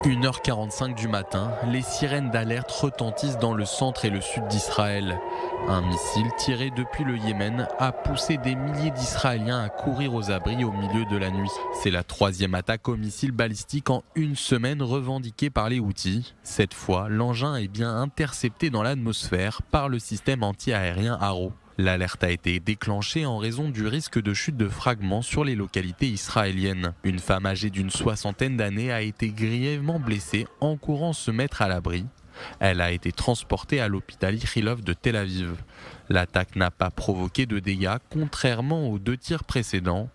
1h45 du matin, les sirènes d'alerte retentissent dans le centre et le sud d'Israël. Un missile tiré depuis le Yémen a poussé des milliers d'Israéliens à courir aux abris au milieu de la nuit. C'est la troisième attaque au missile balistique en une semaine revendiquée par les Houthis. Cette fois, l'engin est bien intercepté dans l'atmosphère par le système anti-aérien Arrow. L'alerte a été déclenchée en raison du risque de chute de fragments sur les localités israéliennes. Une femme âgée d'une soixantaine d'années a été grièvement blessée en courant se mettre à l'abri. Elle a été transportée à l'hôpital Ichilov de Tel Aviv. L'attaque n'a pas provoqué de dégâts, contrairement aux 2 tirs précédents.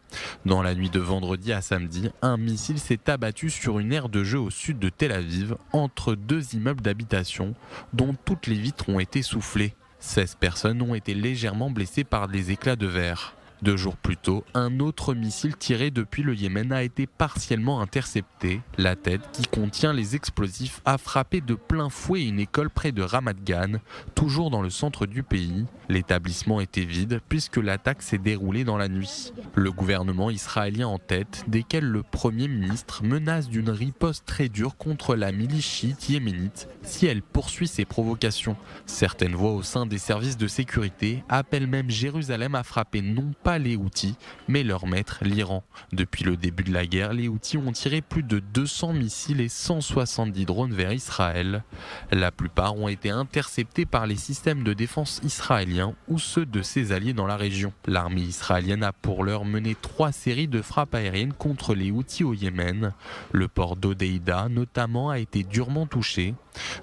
Dans la nuit de vendredi à samedi, un missile s'est abattu sur une aire de jeu au sud de Tel Aviv, entre 2 immeubles d'habitation, dont toutes les vitres ont été soufflées. 16 personnes ont été légèrement blessées par des éclats de verre. 2 jours plus tôt, un autre missile tiré depuis le Yémen a été partiellement intercepté. La tête, qui contient les explosifs, a frappé de plein fouet une école près de Ramat Gan, toujours dans le centre du pays. L'établissement était vide puisque l'attaque s'est déroulée dans la nuit. Le gouvernement israélien en tête, desquels le Premier ministre menace d'une riposte très dure contre la milice chiite yéménite si elle poursuit ses provocations. Certaines voix au sein des services de sécurité appellent même Jérusalem à frapper non pas les Houthis, mais leur maître, l'Iran. Depuis le début de la guerre, les Houthis ont tiré plus de 200 missiles et 170 drones vers Israël. La plupart ont été interceptés par les systèmes de défense israéliens ou ceux de ses alliés dans la région. L'armée israélienne a pour l'heure mené 3 séries de frappes aériennes contre les Houthis au Yémen. Le port d'Hodeïda, notamment, a été durement touché.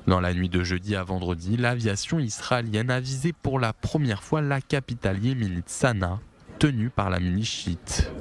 Dans la nuit de jeudi à vendredi, l'aviation israélienne a visé pour la première fois la capitale yéménite Sanaa, tenue par la milice chiite.